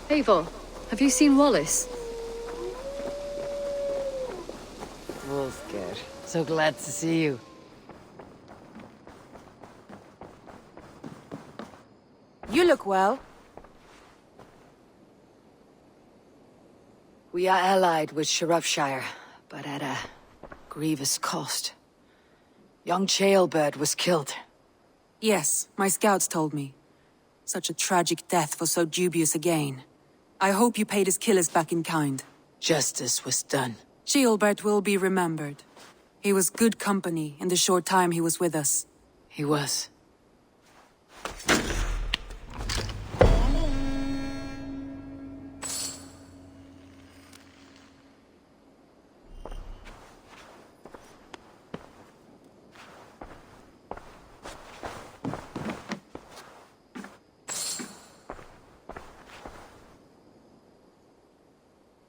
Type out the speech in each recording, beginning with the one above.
Eivor, have you seen Wallace? Wolfgar, so glad to see you. You look well. We are allied with Shropshire, but at a grievous cost. Young Chaelbert was killed. Yes, my scouts told me. Such a tragic death for so dubious a gain. I hope you paid his killers back in kind. Justice was done. Chaelbert will be remembered. He was good company in the short time he was with us. He was.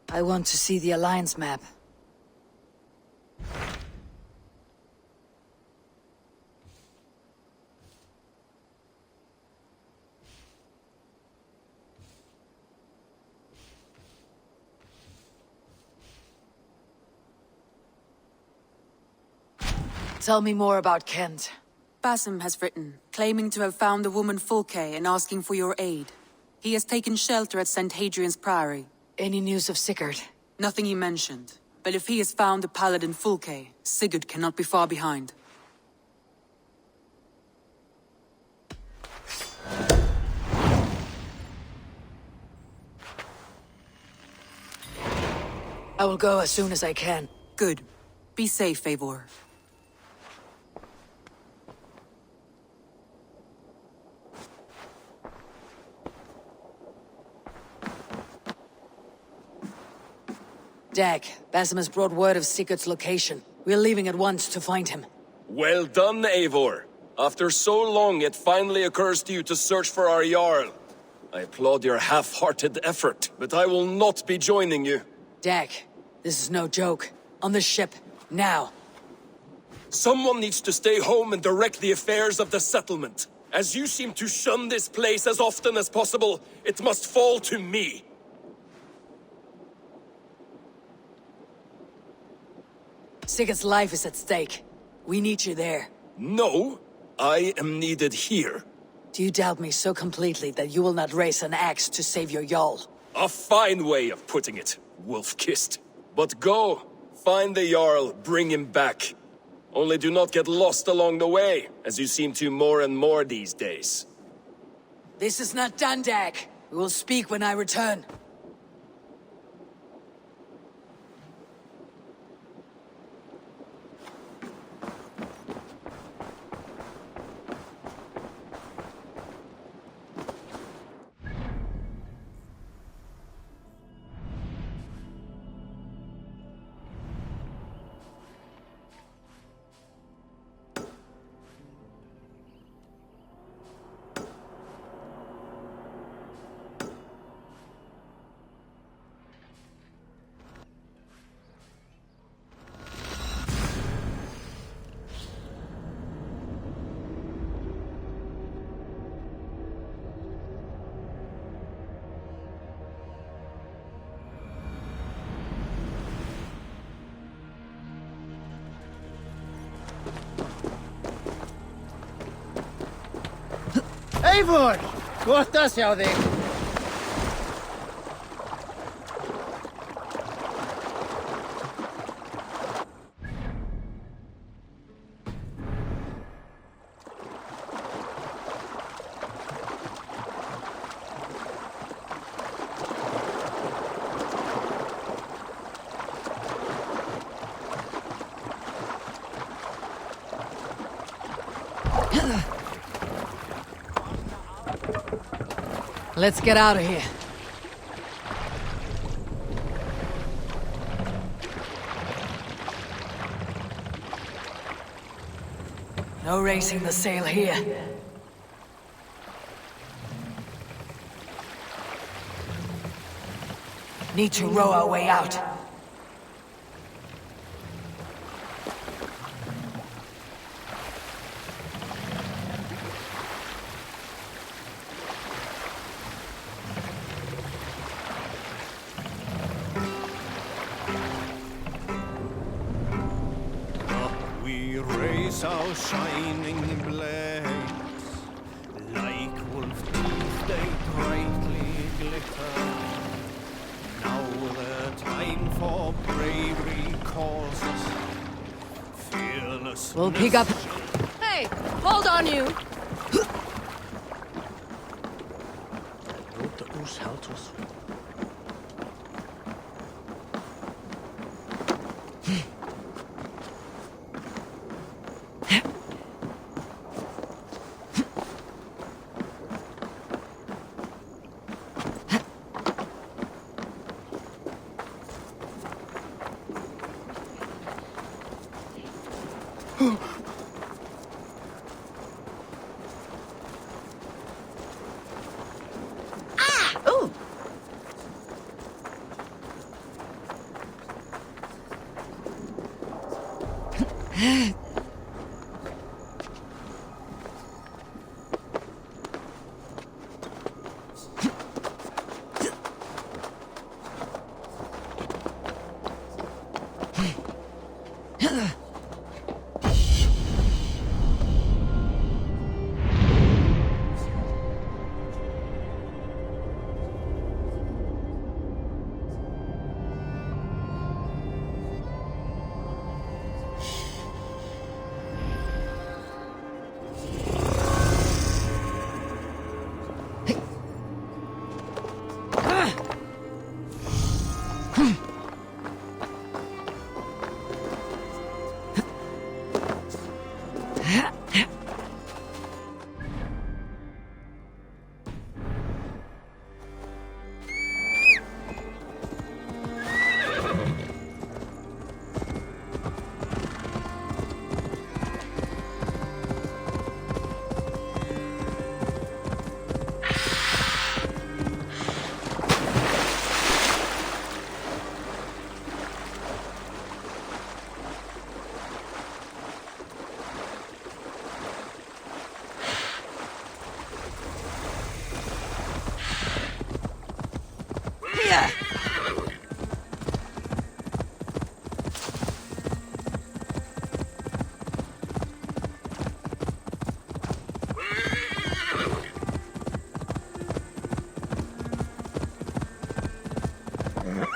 I want to see the Alliance map. Tell me more about Kent. Basim has written, claiming to have found the woman Fulke and asking for your aid. He has taken shelter at St. Hadrian's Priory. Any news of Sigurd? Nothing he mentioned. But if he has found the paladin Fulke, Sigurd cannot be far behind. I will go as soon as I can. Good. Be safe, Eivor. Dag, Basim has brought word of Sigurd's location. We're leaving at once to find him. Well done, Eivor. After so long, it finally occurs to you to search for our Jarl. I applaud your half-hearted effort, but I will not be joining you. Dag, this is no joke. On the ship, now. Someone needs to stay home and direct the affairs of the settlement. As you seem to shun this place as often as possible, it must fall to me. Sigurd's life is at stake. We need you there. No, I am needed here. Do you doubt me so completely that you will not raise an axe to save your Jarl? A fine way of putting it, wolf-kissed. But go, find the Jarl, bring him back. Only do not get lost along the way, as you seem to more and more these days. This is not done, Dag. We will speak when I return. Eivor! Gott að sjá þig! Let's get out of here. No raising the sail here. Need to row our way out. We raise our shining blades, like wolf teeth they brightly glitter. Now the time for bravery calls us, fearless. We'll pick up. Hey, hold on you! Rote Us hält uns.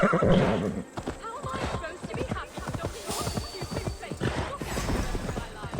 How am I supposed to be happy stopping all the stupid things? Look at my life.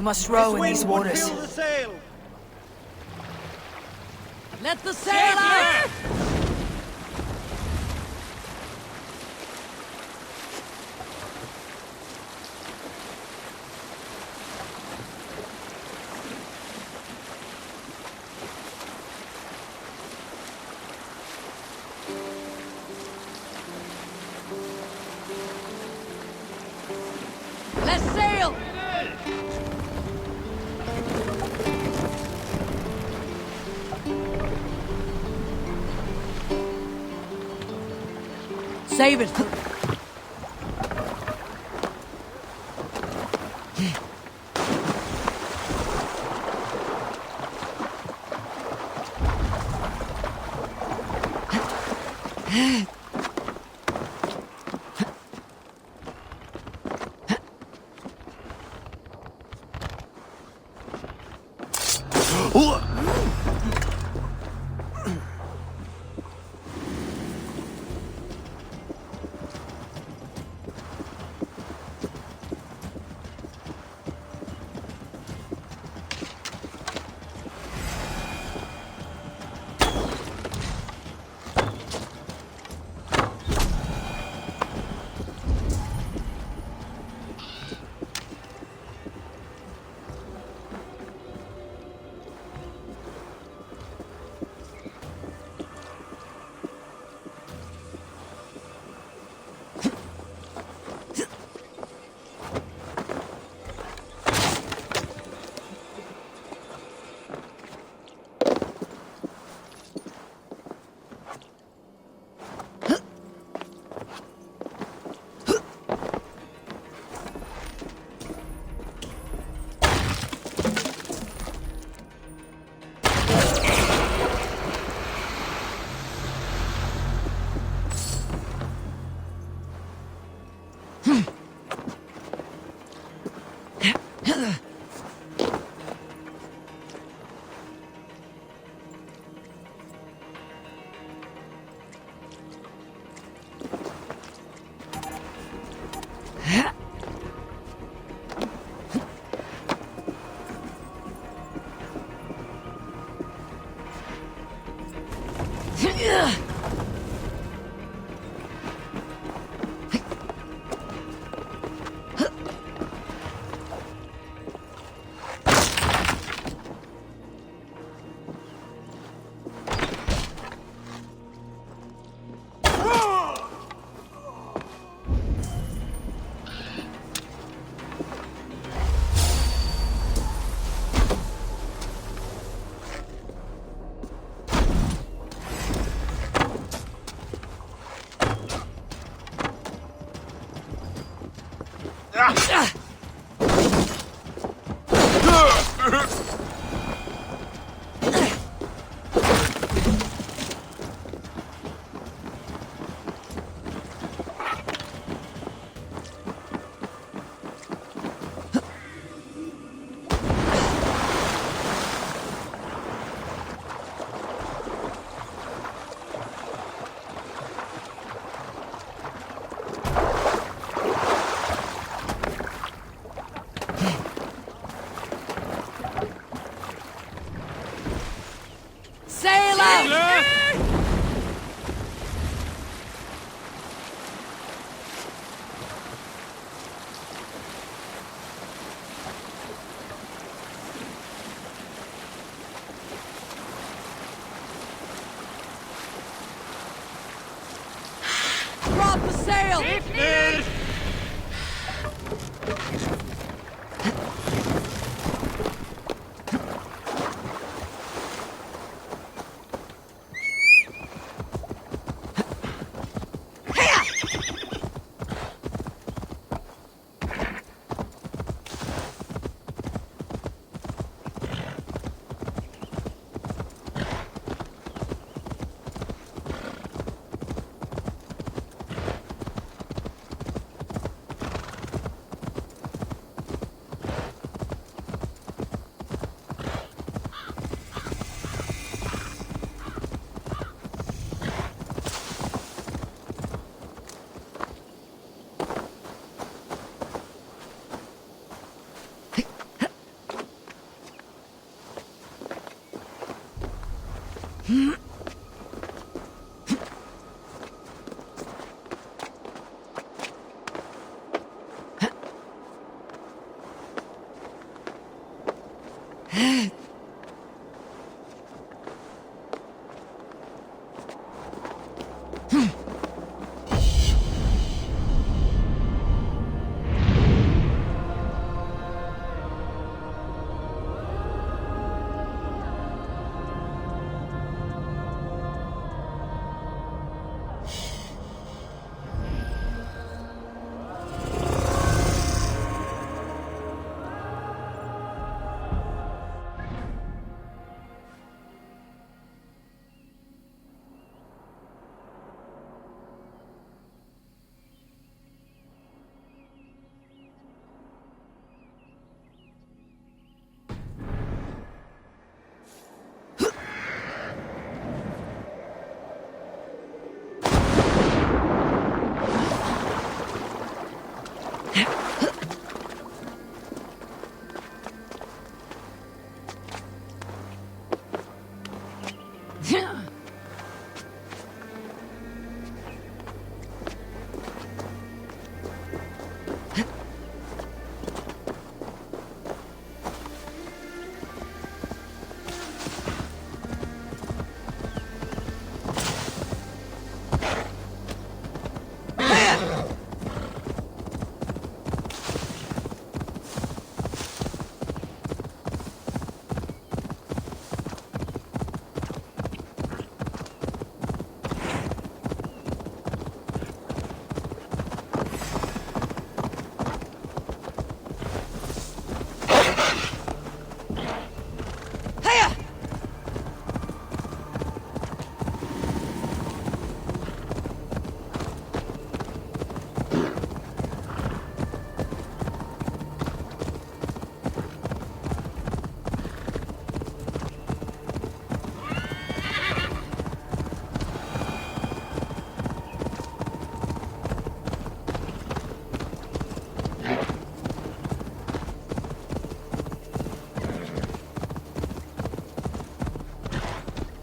You must row in these waters. Fill the sail! Let the sail out! Let's sail! Save it. Sail out! Drop the sail!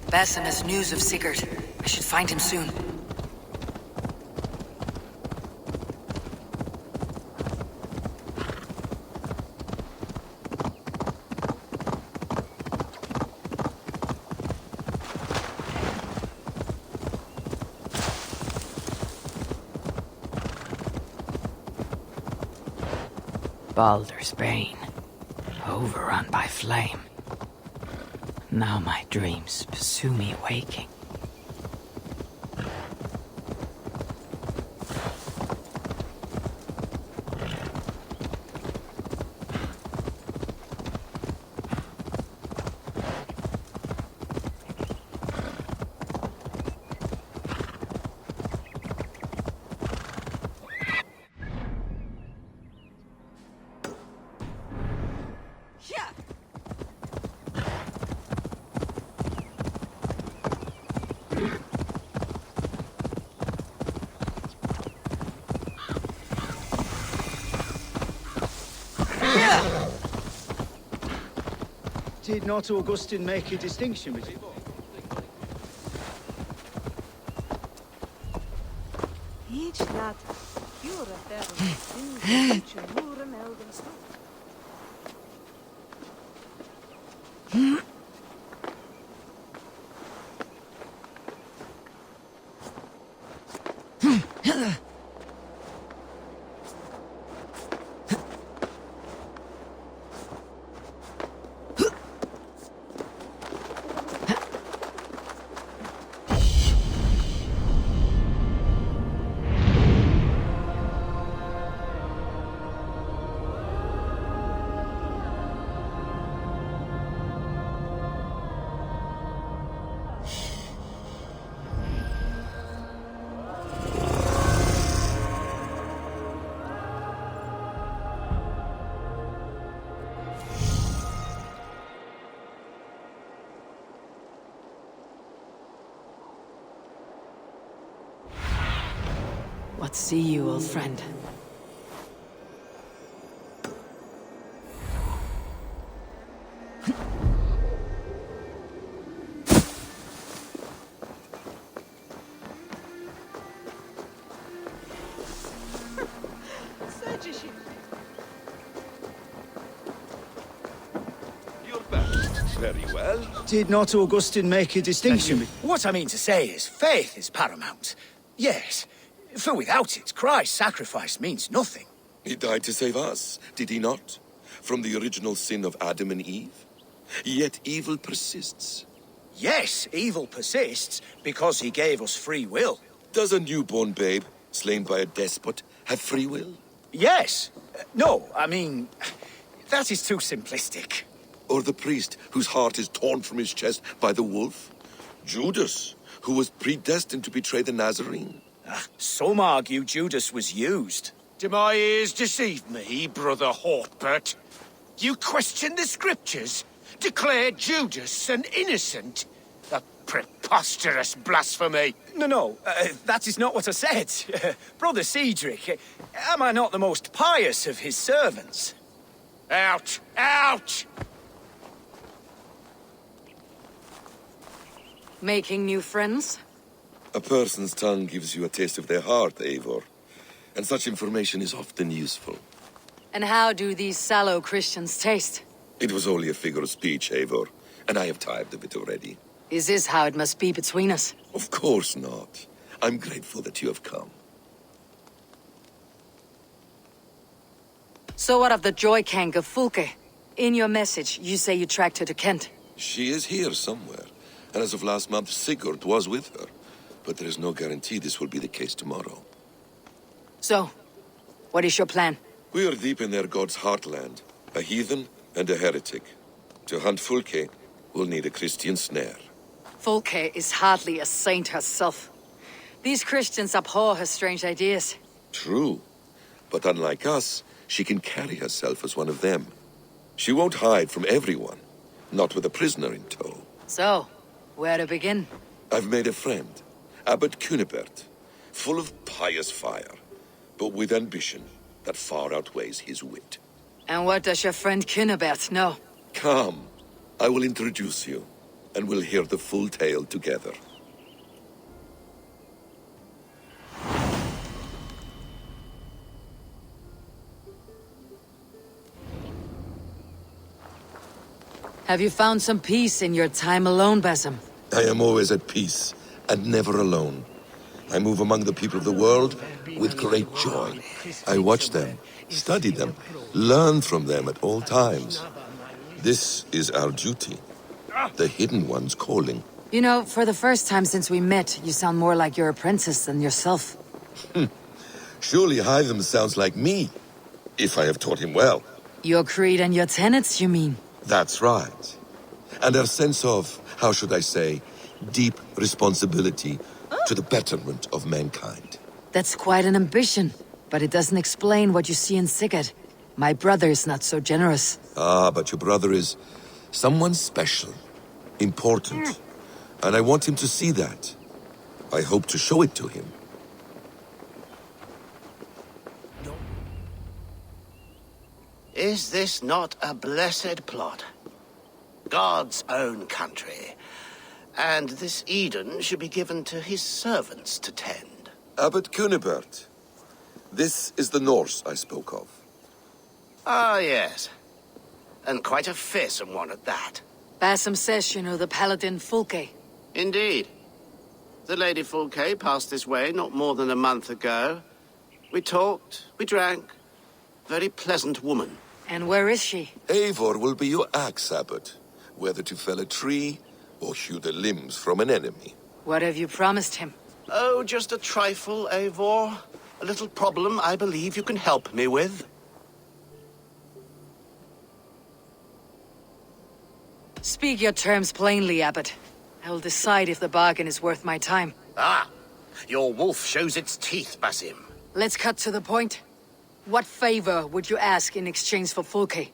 Basim has news of Sigurd. I should find him soon. Baldur's Bane. Overrun by flame. Now my dreams pursue me waking. Did not Augustine make a distinction between... Each lad, you're a better What see you, old friend? You're back. Very well. Did not Augustine make a distinction? What I mean to say is, faith is paramount. Yes, for without it, Christ's sacrifice means nothing. He died to save us, did he not? From the original sin of Adam and Eve? Yet evil persists. Yes, evil persists because he gave us free will. Does a newborn babe, slain by a despot, have free will? Yes. No, I mean, that is too simplistic. Or the priest whose heart is torn from his chest by the wolf? Judas, who was predestined to betray the Nazarene? Some argue Judas was used. Do my ears deceive me, Brother Hortbert? You question the scriptures? Declare Judas an innocent? A preposterous blasphemy! No, that is not what I said. Brother Cedric, am I not the most pious of his servants? Out! Out! Making new friends? A person's tongue gives you a taste of their heart, Eivor. And such information is often useful. And how do these sallow Christians taste? It was only a figure of speech, Eivor, and I have tired of it already. Is this how it must be between us? Of course not. I'm grateful that you have come. So what of the joy kank of Fulke? In your message, you say you tracked her to Kent. She is here somewhere, and as of last month, Sigurd was with her. But there is no guarantee this will be the case tomorrow. So, what is your plan? We are deep in their god's heartland, a heathen and a heretic. To hunt Fulke, we'll need a Christian snare. Fulke is hardly a saint herself. These Christians abhor her strange ideas. True, but unlike us, she can carry herself as one of them. She won't hide from everyone, not with a prisoner in tow. So, where to begin? I've made a friend, Abbot Cunibert, full of pious fire, but with ambition that far outweighs his wit. And what does your friend Cunibert know? Come, I will introduce you. and we'll hear the full tale together. Have you found some peace in your time alone, Basim? I am always at peace, and never alone. I move among the people of the world with great joy. I watch them, study them, learn from them at all times. This is our duty. The Hidden One's calling. You know, for the first time since we met, you sound more like your apprentice than yourself. Surely Hytham sounds like me, if I have taught him well. Your creed and your tenets, you mean? That's right. And our sense of, how should I say, deep responsibility to the betterment of mankind. That's quite an ambition, but it doesn't explain what you see in Sigurd. My brother is not so generous. Ah, but your brother is someone special, important, and I want him to see that. I hope to show it to him. Is this not a blessed plot? God's own country. And this Eden should be given to his servants to tend. Abbot Cunibert, this is the Norse I spoke of. Ah, yes. And quite a fearsome one at that. Basim says you know the paladin Fulke. Indeed. The Lady Fulke passed this way not more than a month ago. We talked, we drank. Very pleasant woman. And where is she? Eivor will be your axe, Abbot, whether to fell a tree or hew the limbs from an enemy. What have you promised him? Oh, just a trifle, Eivor. A little problem I believe you can help me with. Speak your terms plainly, Abbot. I will decide if the bargain is worth my time. Ah, your wolf shows its teeth, Basim. Let's cut to the point. What favor would you ask in exchange for Fulke?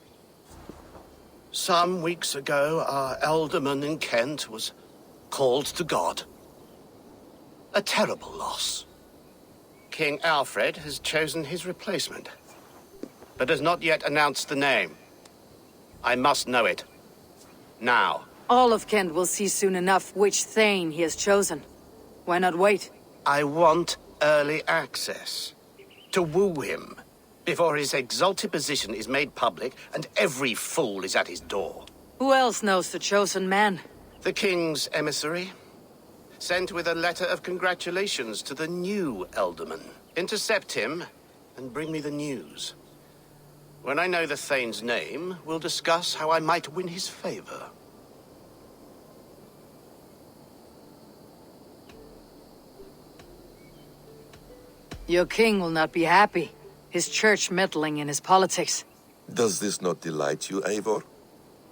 Some weeks ago, our alderman in Kent was called to God. A terrible loss. King Alfred has chosen his replacement, but has not yet announced the name. I must know it. Now. All of Kent will see soon enough which Thane he has chosen. Why not wait? I want early access. To woo him, before his exalted position is made public and every fool is at his door. Who else knows the chosen man? The king's emissary, sent with a letter of congratulations to the new alderman. Intercept him and bring me the news. When I know the Thane's name, we'll discuss how I might win his favor. Your king will not be happy. His church meddling in his politics. Does this not delight you, Eivor?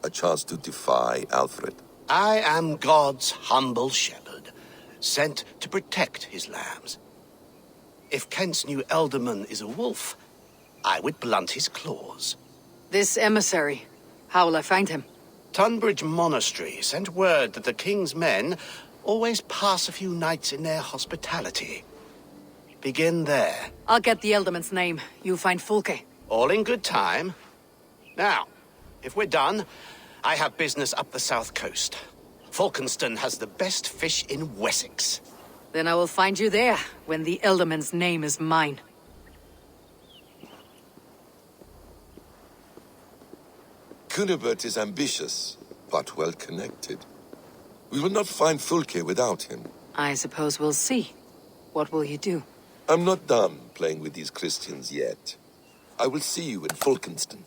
A chance to defy Alfred? I am God's humble shepherd, sent to protect his lambs. If Kent's new alderman is a wolf, I would blunt his claws. This emissary, how will I find him? Tunbridge Monastery sent word that the king's men always pass a few nights in their hospitality. Begin there. I'll get the Elderman's name. You find Fulke. All in good time. Now, if we're done, I have business up the south coast. Falkenston has the best fish in Wessex. Then I will find you there, when the Elderman's name is mine. Cunibert is ambitious, but well connected. We will not find Fulke without him. I suppose we'll see. What will you do? I'm not done playing with these Christians yet. I will see you in Falkenston.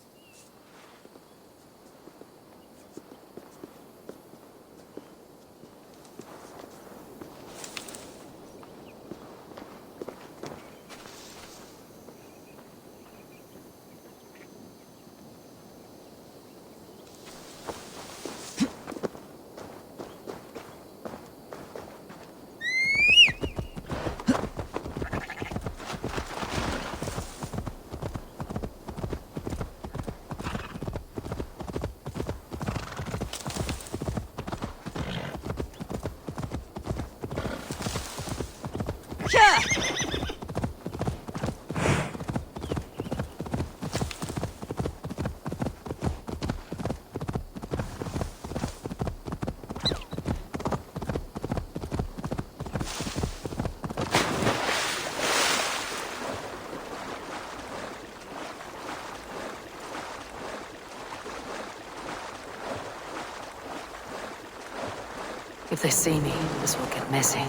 If they see me, this will get messy.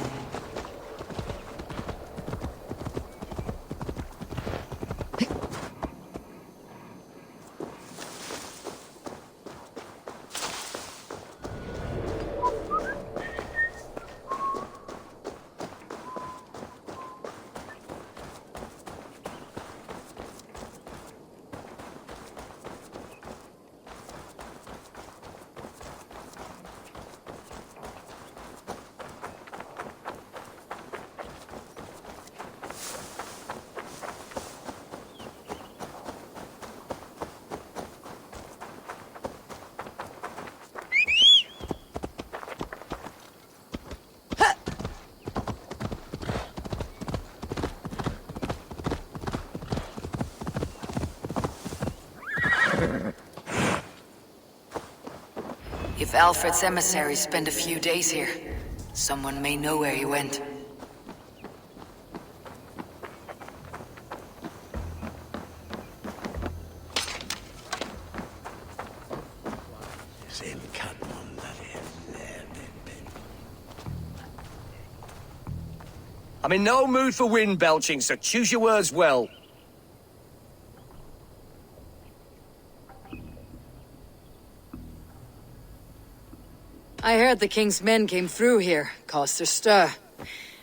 If Alfred's emissaries spend a few days here, someone may know where he went. I'm in no mood for wind belching, so choose your words well. I heard the king's men came through here, caused a stir.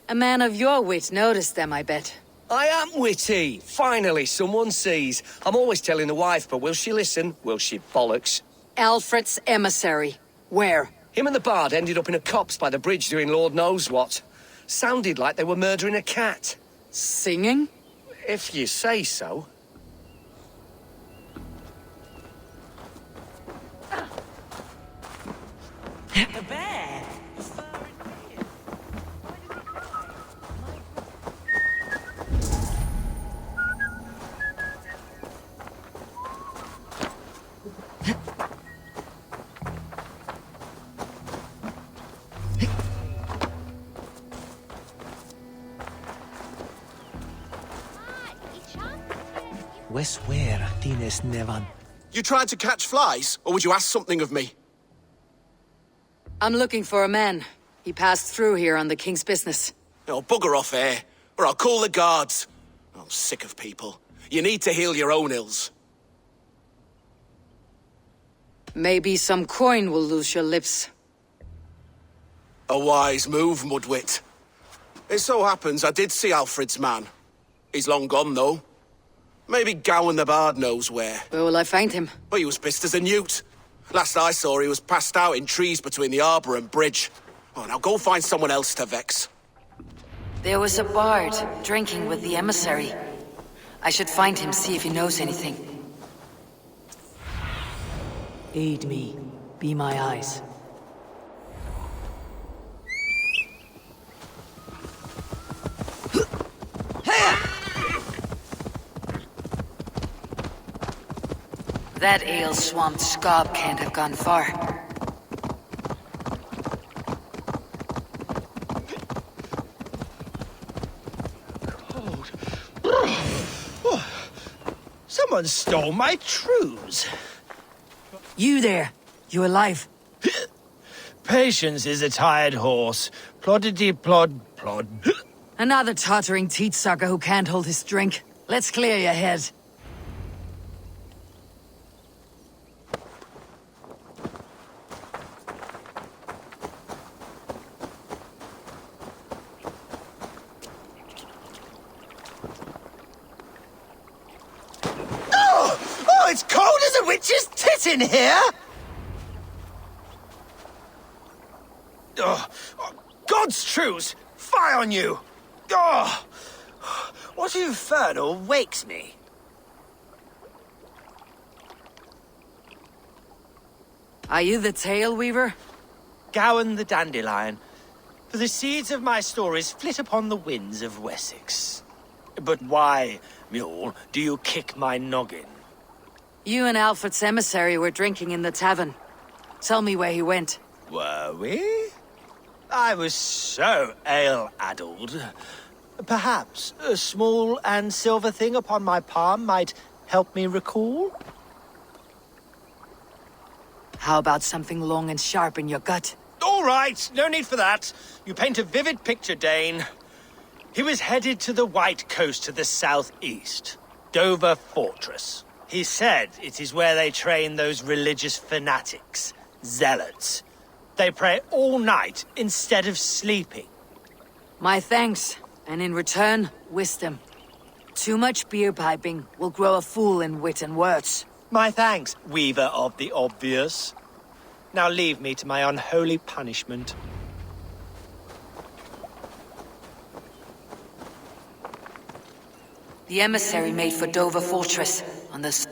A man of your wit noticed them, I bet. I am witty. Finally, someone sees. I'm always telling the wife, but will she listen? Will she bollocks? Alfred's emissary. Where? Him and the bard ended up in a copse by the bridge doing Lord knows what. Sounded like they were murdering a cat. Singing? If you say so. The bear! Where tienes nevan? You tried to catch flies, or would you ask something of me? I'm looking for a man. He passed through here on the king's business. Oh, bugger off here, or I'll call the guards. I'm sick of people. You need to heal your own ills. Maybe some coin will loose your lips. A wise move, Mudwit. It so happens I did see Alfred's man. He's long gone, though. Maybe Gowan the Bard knows where. Where will I find him? Well, he was pissed as a newt. Last I saw, he was passed out in trees between the harbour and bridge. Oh, now go find someone else to vex. There was a bard drinking with the emissary. I should find him, see if he knows anything. Aid me. Be my eyes. That ale-swamped scob can't have gone far. Someone stole my trews. You there! You alive? Patience is a tired horse. Ploddity-plod, plod. Another tottering teat-sucker who can't hold his drink. Let's clear your head. Oh, it's cold as a witch's tit in here! Oh, God's truce! Fie on you! Oh, what infernal wakes me? Are you the Tail Weaver? Gowan the Dandelion. For the seeds of my stories flit upon the winds of Wessex. But why, mule, do you kick my noggin? You and Alfred's emissary were drinking in the tavern. Tell me where he went. Were we? I was so ale-addled. Perhaps a small and silver thing upon my palm might help me recall? How about something long and sharp in your gut? All right, no need for that. You paint a vivid picture, Dane. He was headed to the White Coast to the southeast, Dover Fortress. He said it is where they train those religious fanatics, zealots. They pray all night instead of sleeping. My thanks, and in return, wisdom. Too much beer piping will grow a fool in wit and words. My thanks, weaver of the obvious. Now leave me to my unholy punishment. The emissary made for Dover Fortress on the...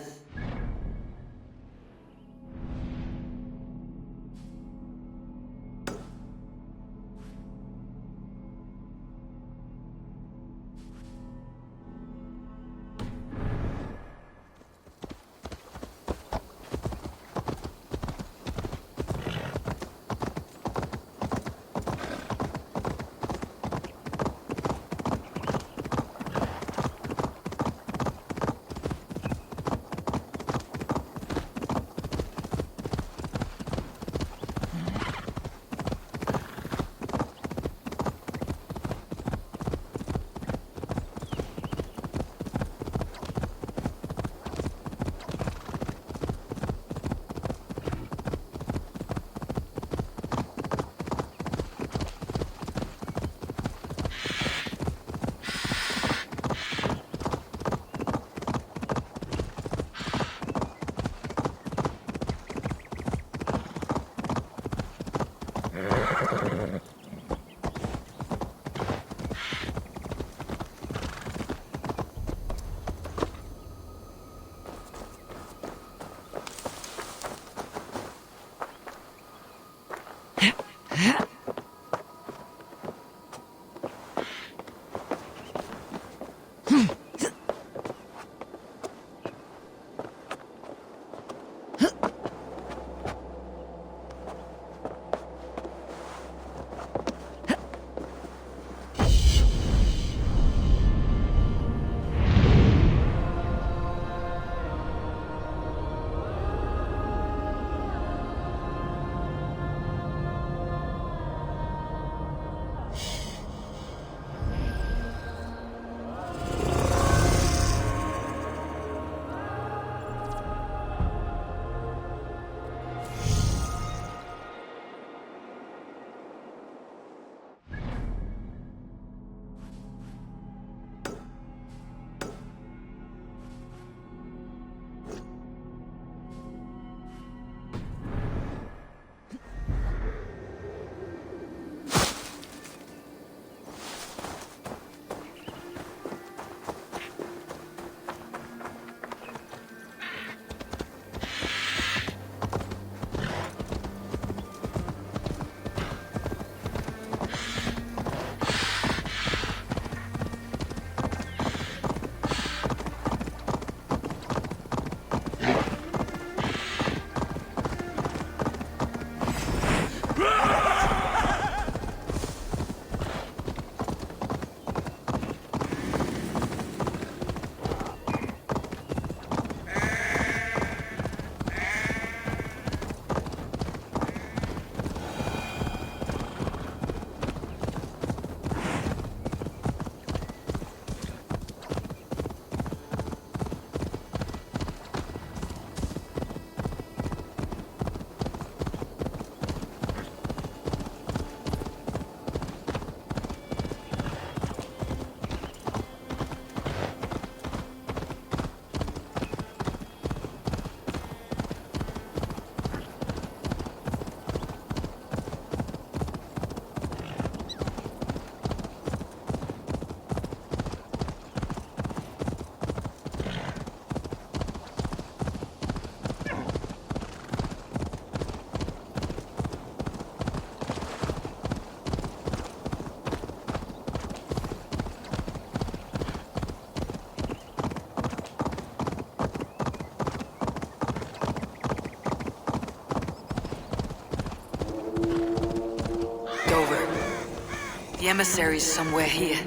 The emissary's somewhere here.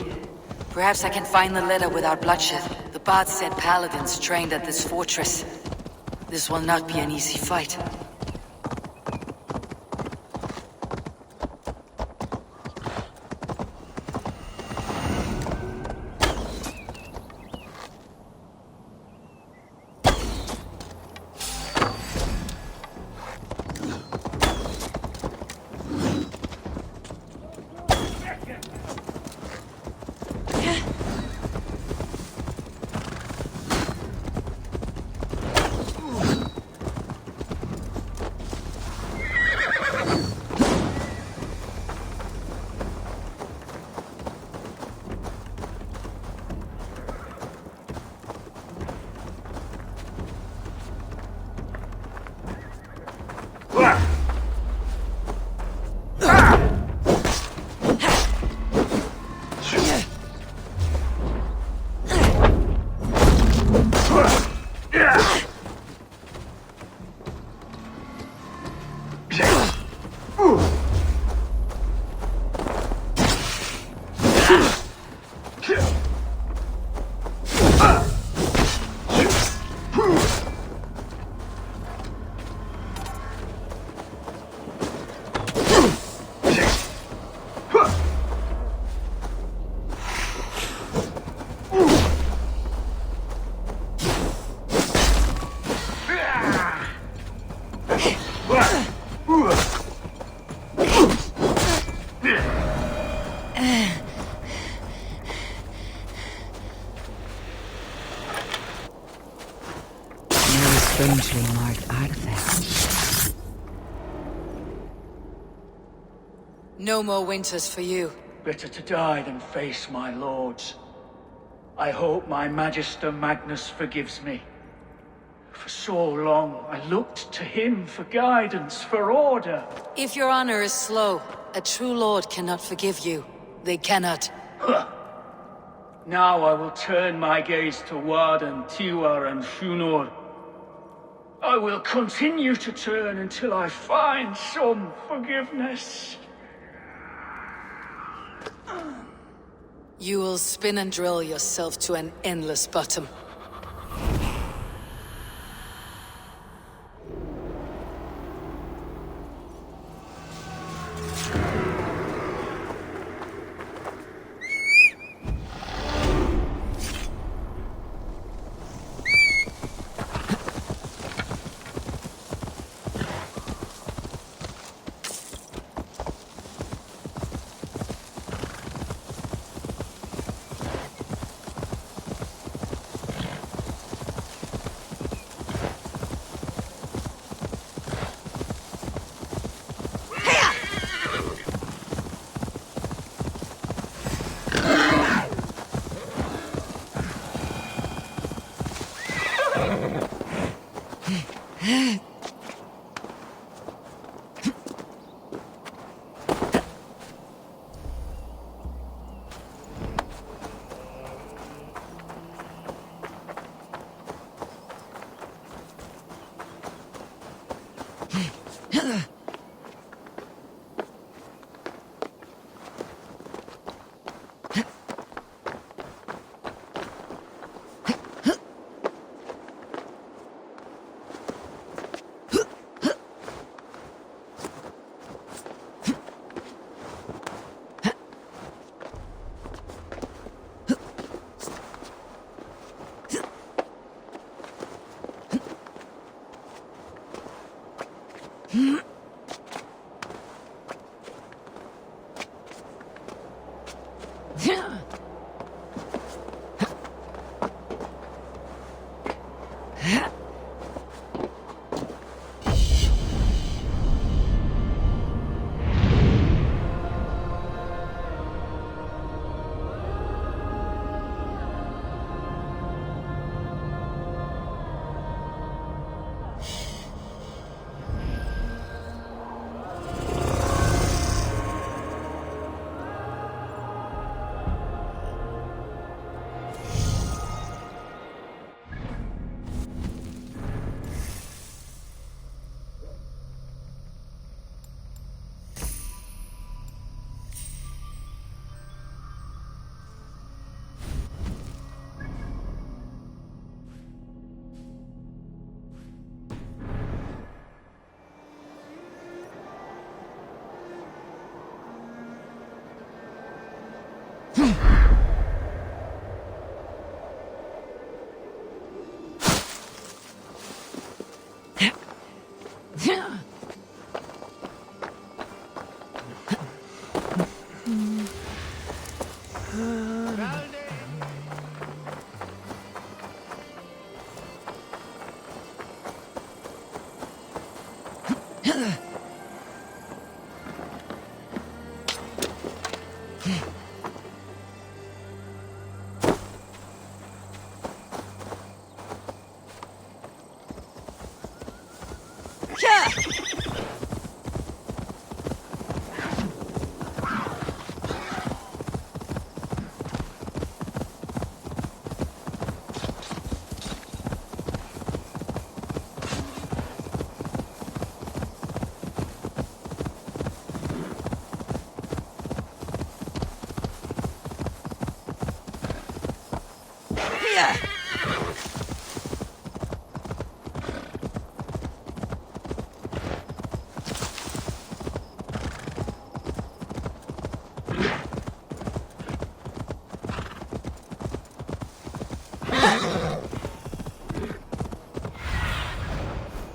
Perhaps I can find the letter without bloodshed. The bard said paladins trained at this fortress. This will not be an easy fight. Strangely marked artifacts. No more winters for you. Better to die than face my lords. I hope my Magister Magnus forgives me. For so long, I looked to him for guidance, for order. If your honor is slow, a true lord cannot forgive you. They cannot. Huh. Now I will turn my gaze to Warden, Tiwar, and Shunor. I will continue to turn until I find some forgiveness. You will spin and drill yourself to an endless bottom.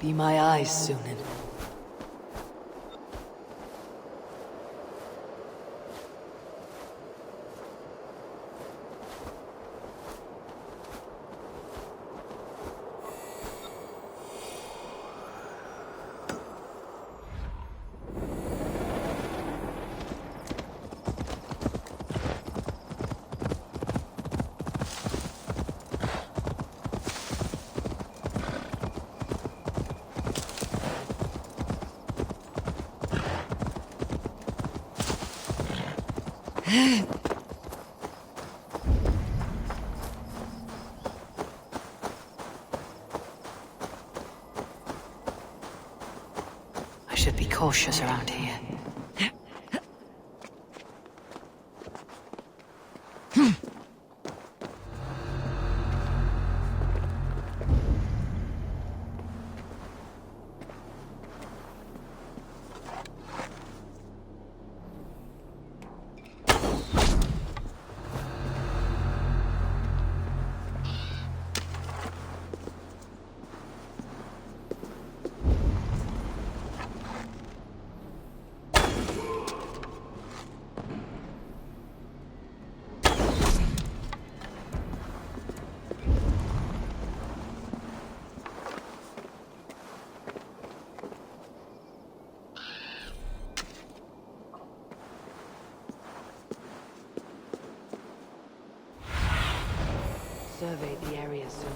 Be my eyes, Sunan. I should be cautious around here. Survey the area soon.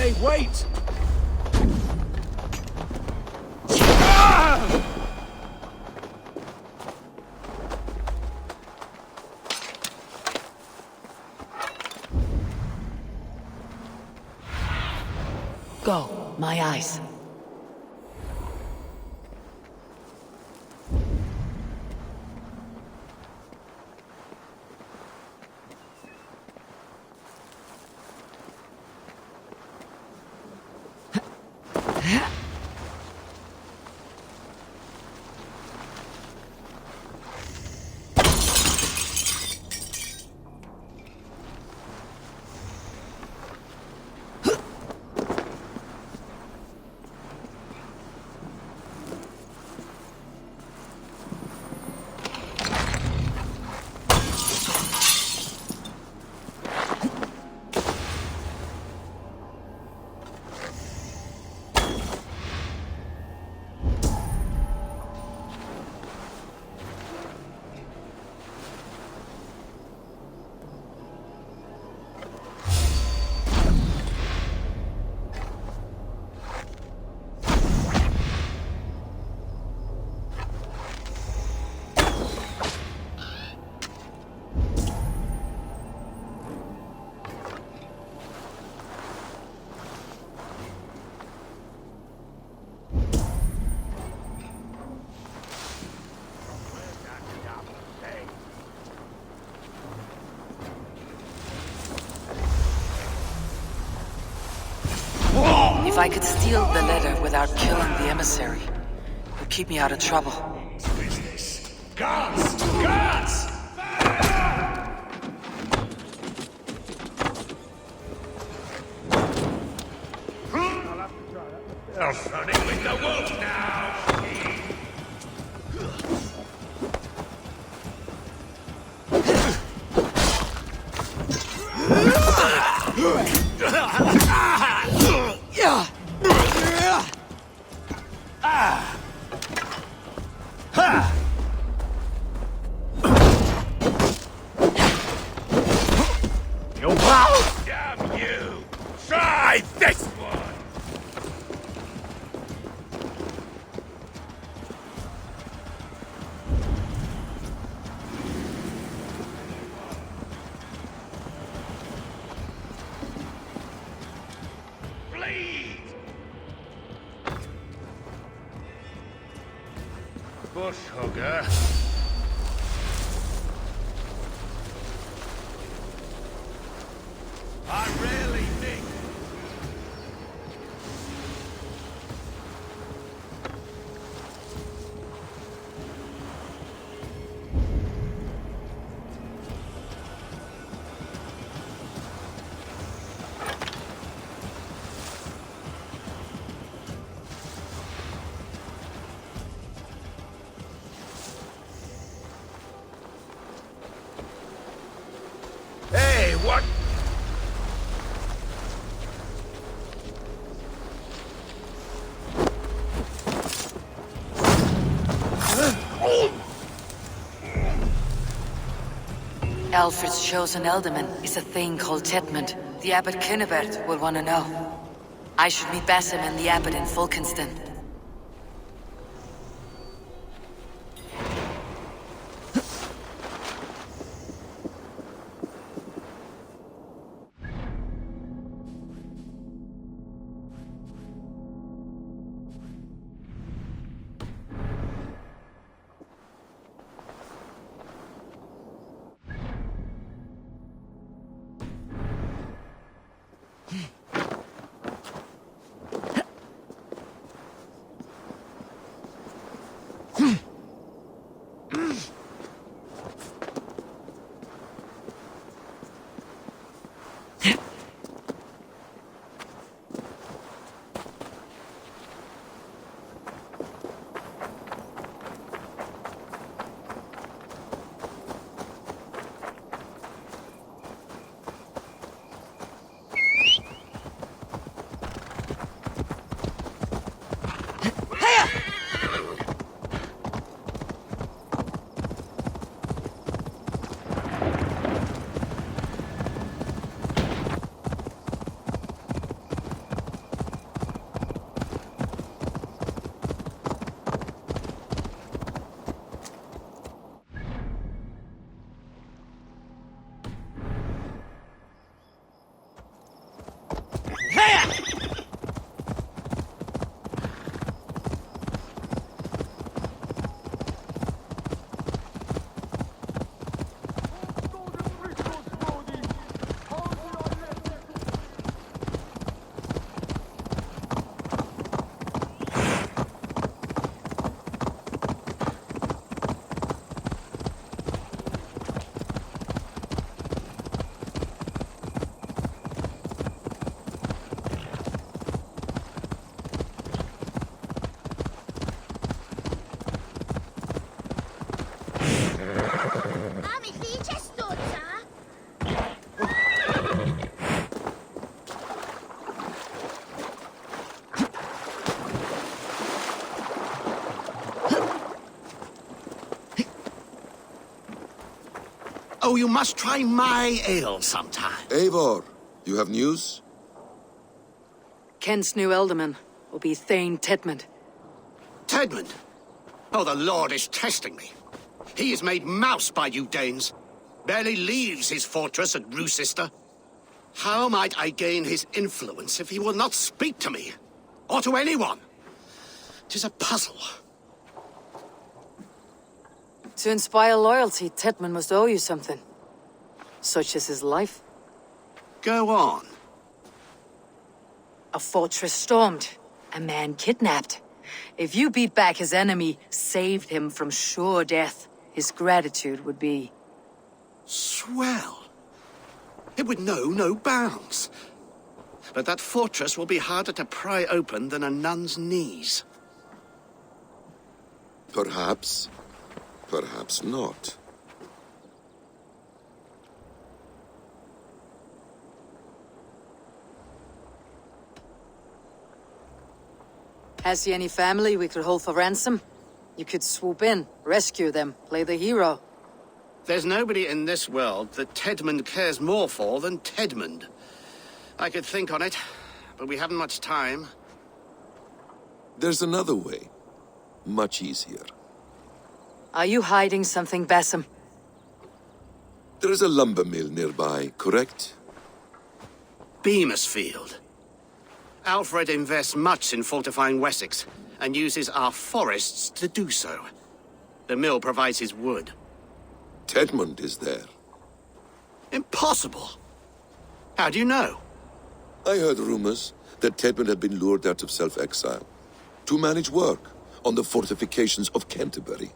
Hey, wait! Go, my eyes. If I could steal the letter without killing the emissary, it would keep me out of trouble. Guards! Guards! Running with the wolf now! Damn you! Try this one! Bleed! Bush hugger. I really think. Hey, what? Alfred's chosen ealdorman is a thing called Tedmund. The Abbot Cynibert will want to know. I should meet Basim and the Abbot in Fulkenston. Oh, you must try my ale sometime. Eivor, you have news? Kent's new ealdorman will be Thane Tedmund. Tedmund? Oh, the Lord is testing me. He is made mouse by you Danes. Barely leaves his fortress at Roosister. How might I gain his influence if he will not speak to me? Or to anyone? 'Tis a puzzle. To inspire loyalty, Tedmund must owe you something. Such as his life. Go on. A fortress stormed. A man kidnapped. If you beat back his enemy, saved him from sure death, his gratitude would be... Swell. It would know no bounds. But that fortress will be harder to pry open than a nun's knees. Perhaps. Perhaps not. Has he any family we could hold for ransom? You could swoop in, rescue them, play the hero. There's nobody in this world that Tedmund cares more for than Tedmund. I could think on it, but we haven't much time. There's another way. Much easier. Are you hiding something, Basim? There is a lumber mill nearby, correct? Beamisfield. Alfred invests much in fortifying Wessex, and uses our forests to do so. The mill provides his wood. Tedmund is there. Impossible! How do you know? I heard rumors that Tedmund had been lured out of self-exile to manage work on the fortifications of Canterbury.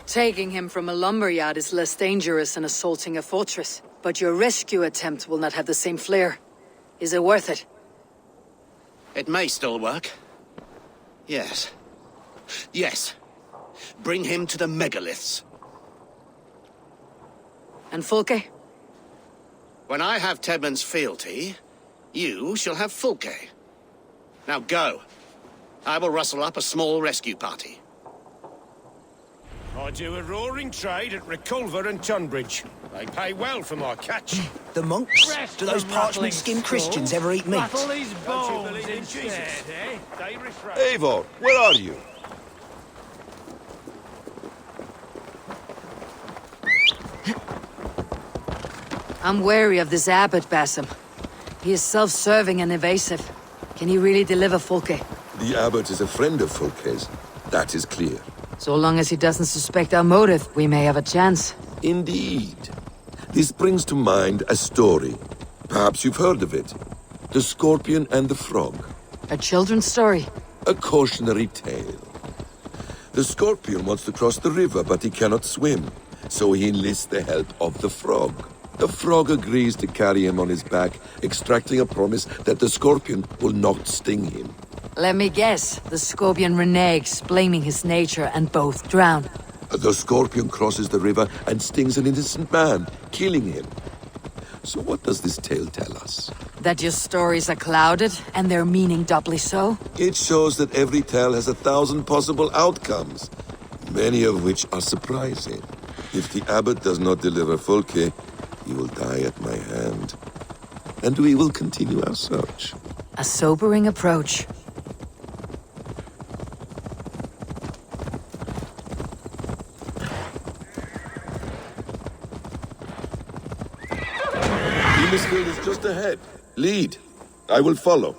Taking him from a lumberyard is less dangerous than assaulting a fortress. But your rescue attempt will not have the same flair. Is it worth it? It may still work. Yes. Yes. Bring him to the megaliths. And Fulke? When I have Tedmund's fealty, you shall have Fulke. Now go. I will rustle up a small rescue party. I do a roaring trade at Reculver and Tunbridge. They pay well for my catch. The monks? Rest Do those them rattling parchment-skinned skulls. Christians ever eat meat? Rattle these bones instead, eh? Irish rat. Eivor, where are you? I'm wary of this abbot, Basim. He is self-serving and evasive. Can he really deliver Fulke? The abbot is a friend of Fulke's. That is clear. So long as he doesn't suspect our motive, we may have a chance. Indeed. This brings to mind a story. Perhaps you've heard of it. The Scorpion and the Frog. A children's story? A cautionary tale. The Scorpion wants to cross the river, but he cannot swim. So he enlists the help of the Frog. The Frog agrees to carry him on his back, extracting a promise that the Scorpion will not sting him. Let me guess. The Scorpion reneges, blaming his nature, and both drown. The Scorpion crosses the river and stings an innocent man, killing him. So what does this tale tell us? That your stories are clouded, and their meaning doubly so? It shows that every tale has 1,000 possible outcomes, many of which are surprising. If the abbot does not deliver Fulke, he will die at my hand. And we will continue our search. A sobering approach. Beamisfield is just ahead. Lead. I will follow.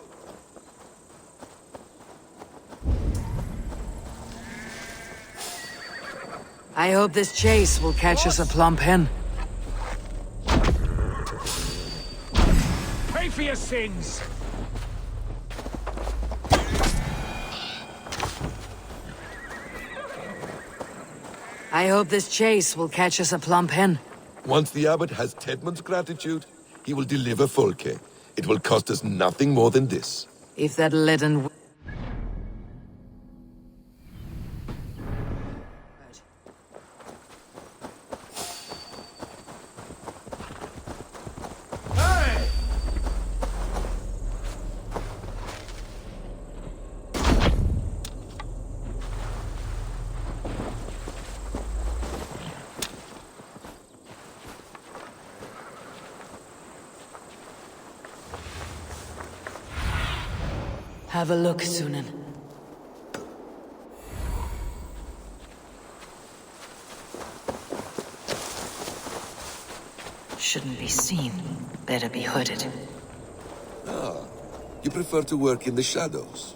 I hope this chase will catch us a plump hen. Pay for your sins! I hope this chase will catch us a plump hen. Once the abbot has Tedmund's gratitude, he will deliver Fulke. It will cost us nothing more than this. If that leaden... Have a look, Sunan. Shouldn't be seen. Better be hooded. Ah, you prefer to work in the shadows.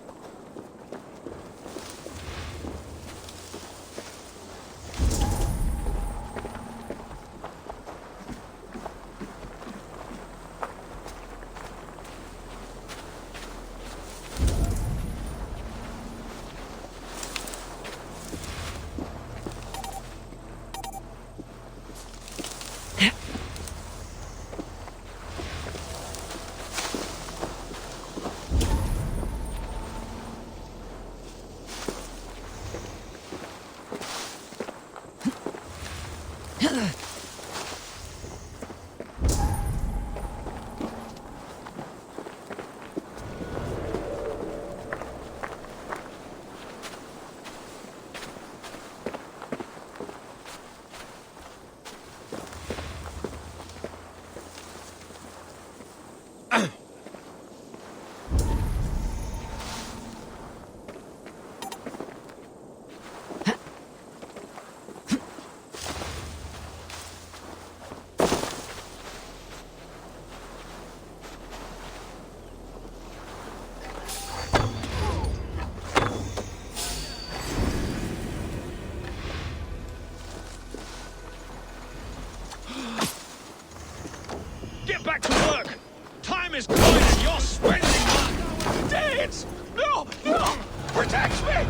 back to work. Time is going and you're spending mine. Danes! No! No! Protect me!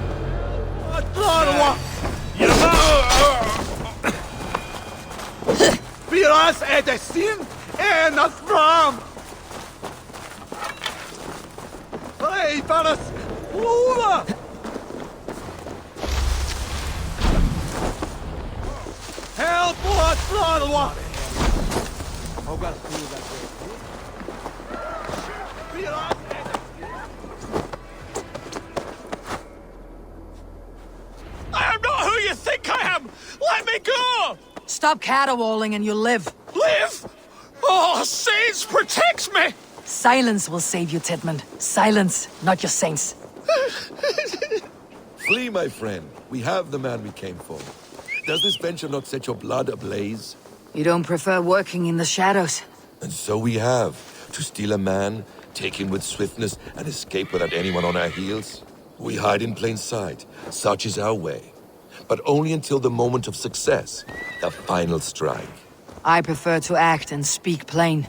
Viras edestin en fram! Hey, Varas! Lula! Help what Flanwa! I am not who you think I am! Let me go! Stop caterwauling and you'll live. Live! Oh, saints, protect me! Silence will save you, Tedmund. Silence, not your saints. Flee, my friend. We have the man we came for. Does this venture not set your blood ablaze? You don't prefer working in the shadows? And so we have. To steal a man, take him with swiftness, and escape without anyone on our heels? We hide in plain sight. Such is our way. But only until the moment of success. The final strike. I prefer to act and speak plain.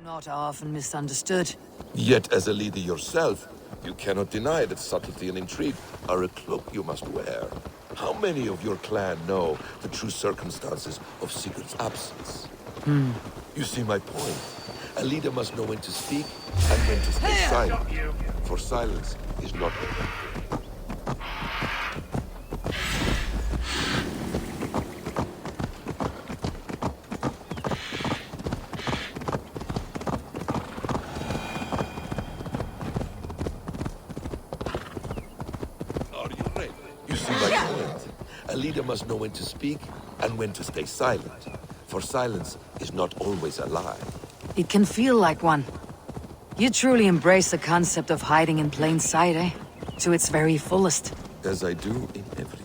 Not often misunderstood. Yet, as a leader yourself, you cannot deny that subtlety and intrigue are a cloak you must wear. How many of your clan know the true circumstances of Sigurd's absence? You see my point. A leader must know when to speak and when to stay silent. For silence is not good. You see my point. A leader must know when to speak and when to stay silent. For silence is not always a lie. It can feel like one. You truly embrace the concept of hiding in plain sight, eh? To its very fullest. As I do in everything.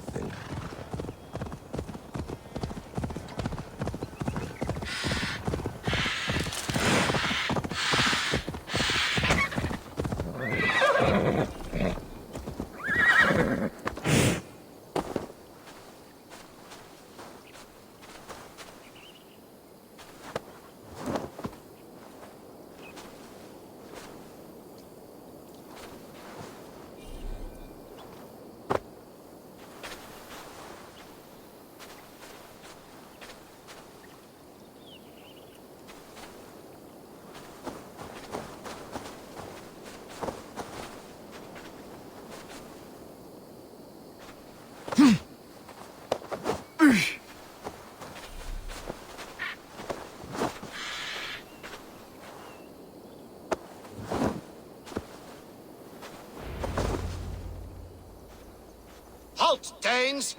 Halt, Danes!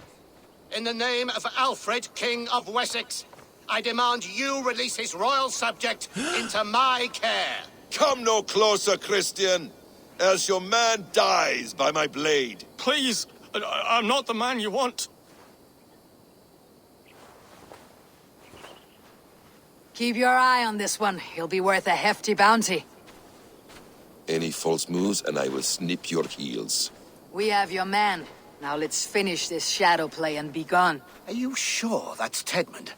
In the name of Alfred, King of Wessex, I demand you release his royal subject into my care. Come no closer, Christian, else your man dies by my blade. Please, I'm not the man you want. Keep your eye on this one. He'll be worth a hefty bounty. Any false moves and I will snip your heels. We have your man. Now let's finish this shadow play and be gone. Are you sure that's Tedmund?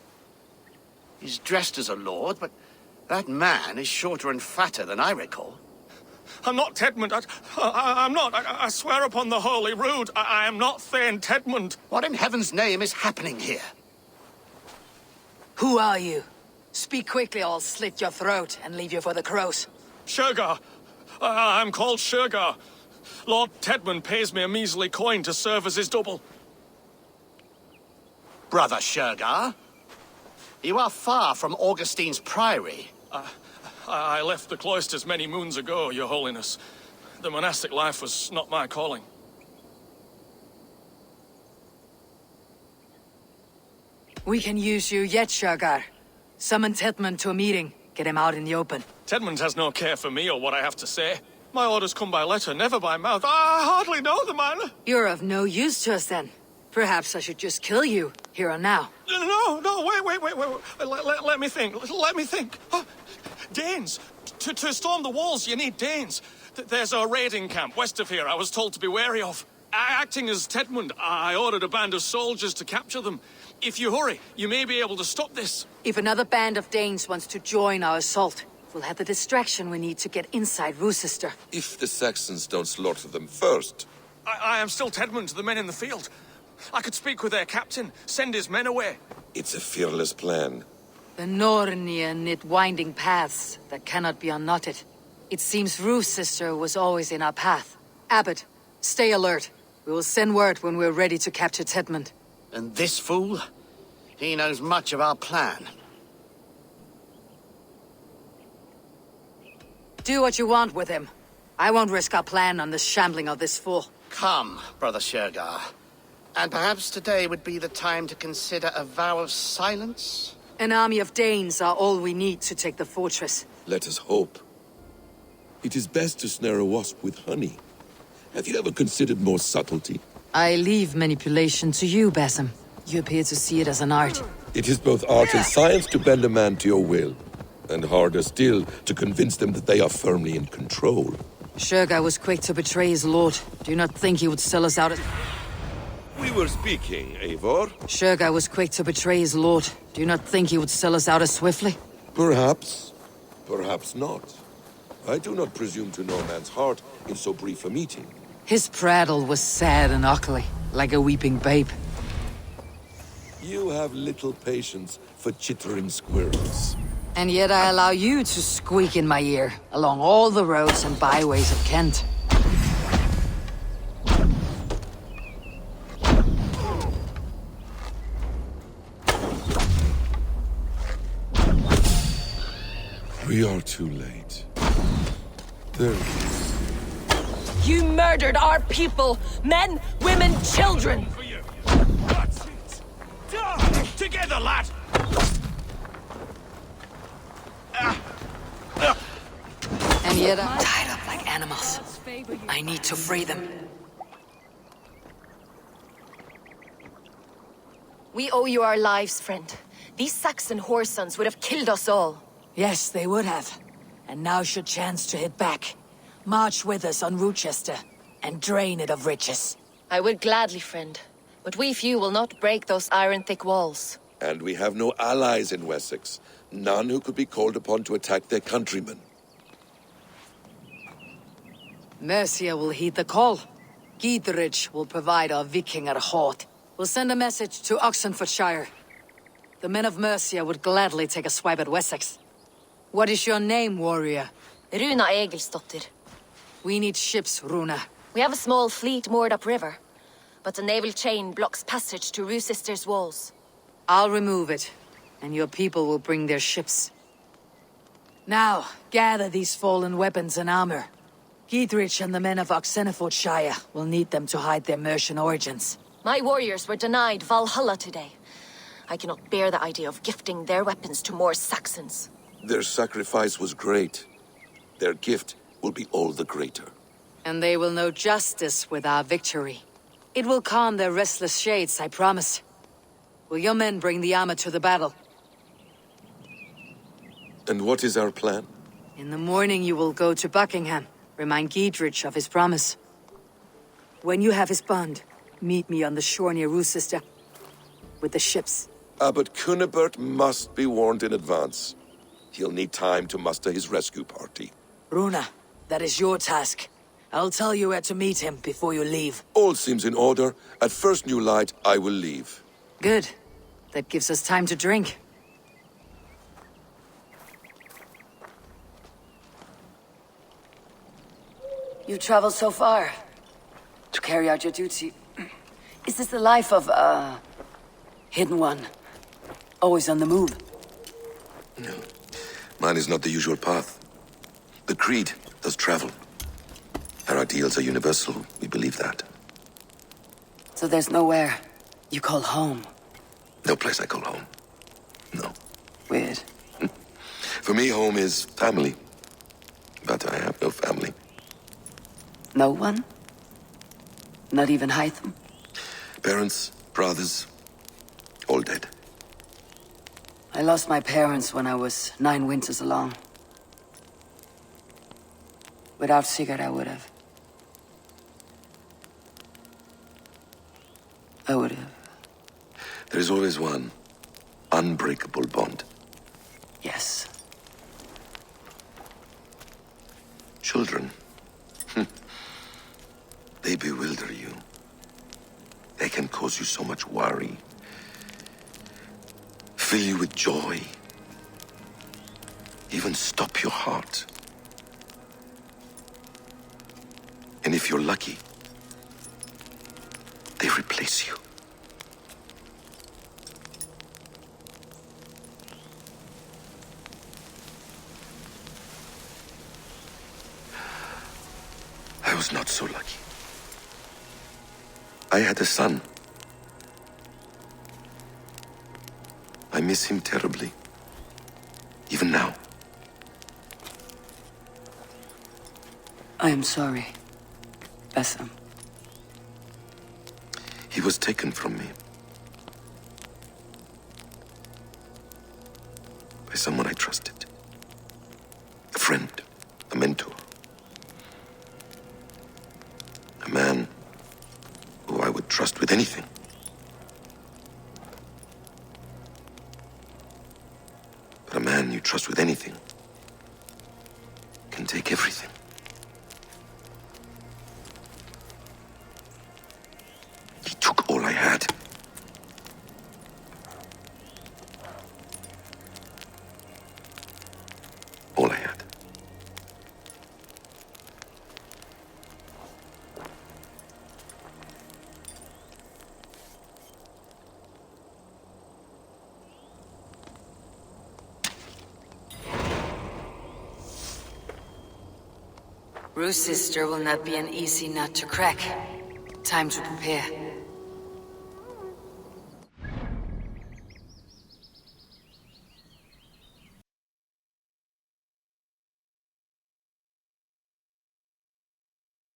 He's dressed as a lord, but that man is shorter and fatter than I recall. I'm not Tedmund. I'm not. I swear upon the Holy Rood, I am not Thane Tedmund. What in heaven's name is happening here? Who are you? Speak quickly or I'll slit your throat and leave you for the crows. Shergar. I'm called Shergar. Lord Tedmund pays me a measly coin to serve as his double. Brother Shergar, you are far from Augustine's priory. I left the cloisters many moons ago, Your Holiness. The monastic life was not my calling. We can use you yet, Shergar. Summon Tedmund to a meeting. Get him out in the open. Tedmund has no care for me or what I have to say. My orders come by letter, never by mouth. I hardly know the man. You're of no use to us then. Perhaps I should just kill you, here and now. No, wait. Let me think. Let me think. Danes. To storm the walls, you need Danes. There's a raiding camp west of here I was told to be wary of. Acting as Tedmund, I ordered a band of soldiers to capture them. If you hurry, you may be able to stop this. If another band of Danes wants to join our assault, we'll have the distraction we need to get inside Rochester. If the Saxons don't slaughter them first. I am still Tedmund to the men in the field. I could speak with their captain, send his men away. It's a fearless plan. The Nornir knit winding paths that cannot be unknotted. It seems Rochester was always in our path. Abbot, stay alert. We will send word when we're ready to capture Tedmund. And this fool? He knows much of our plan. Do what you want with him. I won't risk our plan on the shambling of this fool. Come, Brother Shergar. And perhaps today would be the time to consider a vow of silence? An army of Danes are all we need to take the fortress. Let us hope. It is best to snare a wasp with honey. Have you ever considered more subtlety? I leave manipulation to you, Basim. You appear to see it as an art. It is both art and science to bend a man to your will. And harder still, to convince them that they are firmly in control. Shergar was quick to betray his lord. Do you not think he would sell us out as... We were speaking, Eivor. Shergar was quick to betray his lord. Do you not think he would sell us out as swiftly? Perhaps. Perhaps not. I do not presume to know a man's heart in so brief a meeting. His prattle was sad and ugly, like a weeping babe. You have little patience for chittering squirrels. And yet I allow you to squeak in my ear, along all the roads and byways of Kent. We are too late. There it is. You murdered our people! Men, women, children! That's it! Together, lad! And yet I'm tied up like animals. I need to free them. We owe you our lives, friend. These Saxon whoresons would have killed us all. Yes, they would have. And now's your chance to hit back. March with us on Rochester, and drain it of riches. I would gladly, friend. But we few will not break those iron-thick walls. And we have no allies in Wessex. None who could be called upon to attack their countrymen. Mercia will heed the call. Gidrich will provide our Vikinger Hort. We'll send a message to Oxenfordshire. The men of Mercia would gladly take a swipe at Wessex. What is your name, warrior? Runa Egilsdottir. We need ships, Runa. We have a small fleet moored upriver, but the naval chain blocks passage to Rochester's walls. I'll remove it, and your people will bring their ships. Now, gather these fallen weapons and armor. Gidrich and the men of Oxenfordshire will need them to hide their Mercian origins. My warriors were denied Valhalla today. I cannot bear the idea of gifting their weapons to more Saxons. Their sacrifice was great. Their gift will be all the greater. And they will know justice with our victory. It will calm their restless shades, I promise. Will your men bring the armor to the battle? And what is our plan? In the morning you will go to Buckingham, remind Gidrich of his promise. When you have his bond, meet me on the shore near Rochester, with the ships. Abbot Cunibert must be warned in advance. He'll need time to muster his rescue party. Runa, that is your task. I'll tell you where to meet him before you leave. All seems in order. At first new light, I will leave. Good. That gives us time to drink. You've traveled so far to carry out your duty. Is this the life of a hidden one? Always on the move? No. Mine is not the usual path. The Creed does travel. Our ideals are universal, we believe that. So there's nowhere you call home? No place I call home. No. Weird. For me, home is family. But I have no family. No one? Not even Hytham? Parents, brothers, all dead. I lost my parents when I was 9 winters along. Without Sigurd, I would have. I would have. There is always one unbreakable bond. Yes. Children. They bewilder you. They can cause you so much worry. Fill you with joy. Even stop your heart. And if you're lucky, they replace you. I was not so lucky. I had a son. I miss him terribly. Even now. I am sorry, Bassam. He was taken from me. By someone I trusted. A friend, a mentor. A man who I would trust with anything. But a man you trust with anything can take everything. He took all I had. All I had. Ruth's sister will not be an easy nut to crack. Time to prepare.